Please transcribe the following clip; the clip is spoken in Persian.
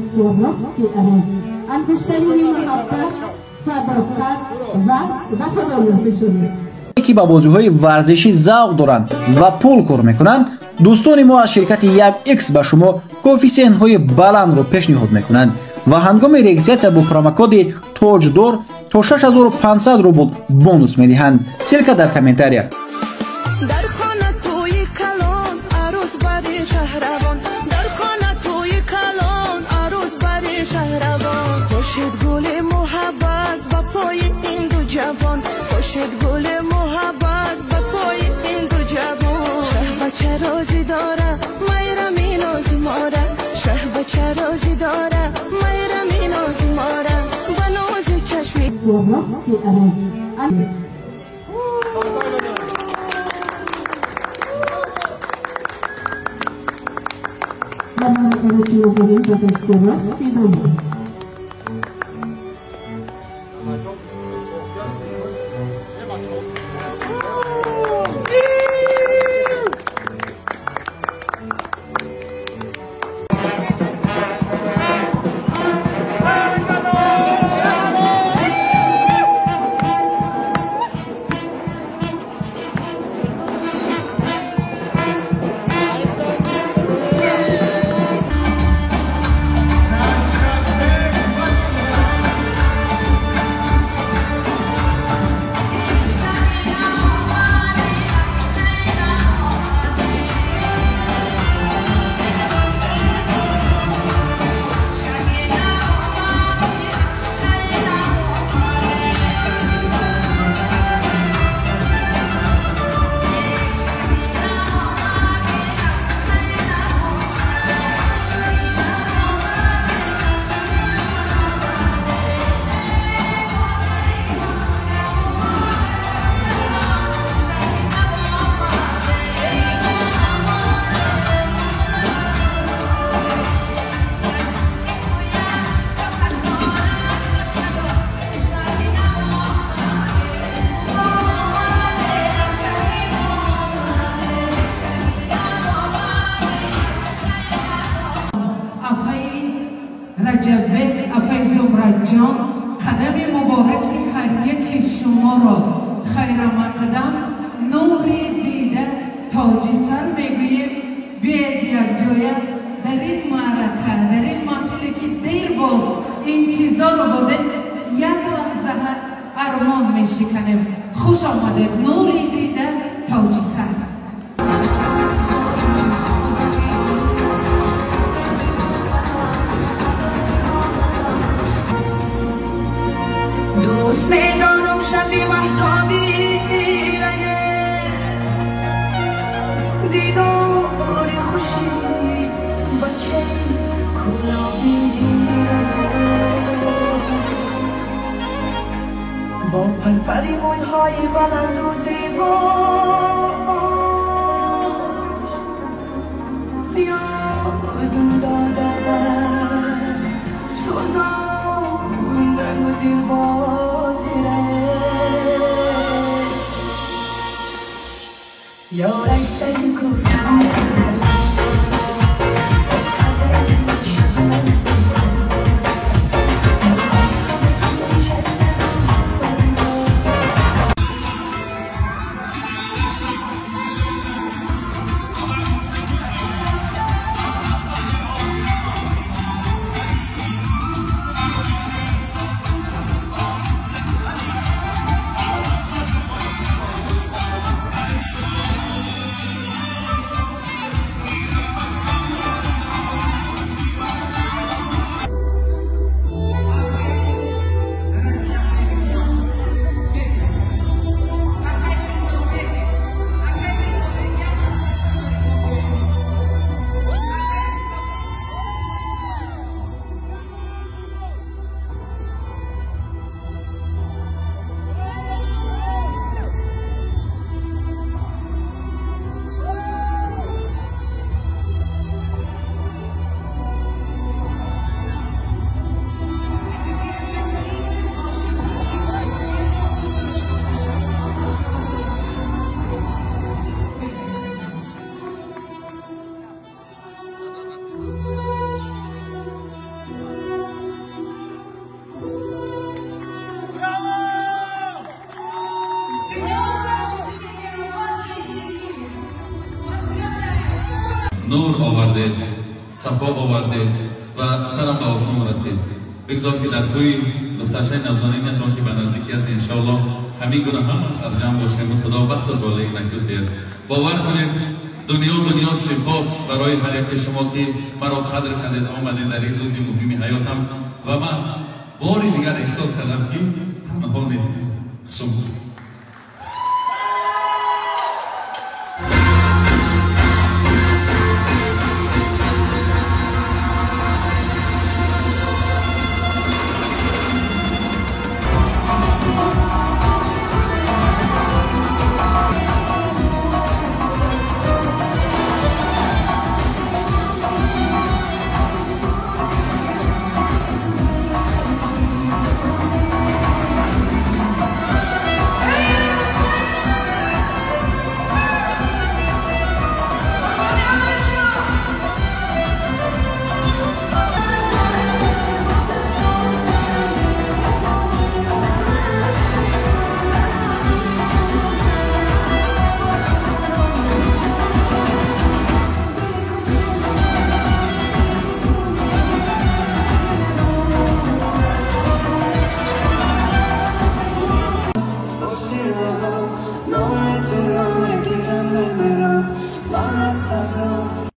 سوردوفسکی عزیز انگشتری محبت صداقت و وفاداریت شده که با بازی‌های ورزشی ذوق دارند و پول کار میکنند. دوستان ما از شرکت 1x به شما کوفیسیانت‌های بلند را پیشنهاد میکنند و هنگام رجیستراسیون با پروموکد تاجدار تا 6500 روبل بونوس میدهند. سیلک در کامنتاریا. گل محبت و پای این دو جوان شه بچه رازی داره میرم این آزی ماره شه بچه رازی داره میرم این آزی ماره با نازی چشمی سوردوفسکی عزیز من رسیدم به سوردوفسکی دارم رجبه اپای زمرد جان قدم مبارکی هر یک شما را خیر مقدم نوری دیده تاج سر میگوییم بیاید یک جایه در این معرکه در این محفلی که دیر باز انتظار بوده یک لحظه ارمان میشکنیم. خوش آمدید نوری دیده تاج سر. دوست میدارم شبی محتابی دیداری خوشی بچه کلابی با پرپری مویهای بلند و زیباش یادم داده من سوزاندن و دیوازی یار ایسایی کسان آمدید، صفا آوردید و سرم به آسمان رسید. بگذار که در توی دخترشای نازنینتان که به نزدیکی است انشاءالله همین گونه همه سرجم باشیم و خدا وقت والای نکرد دیر. باور کنید دنیا سپاس برای هر یک شما که مرا قدر کردید آمدید در این روز مهم حیاتم و من باری دیگر احساس کردم که تنها نیستم. شما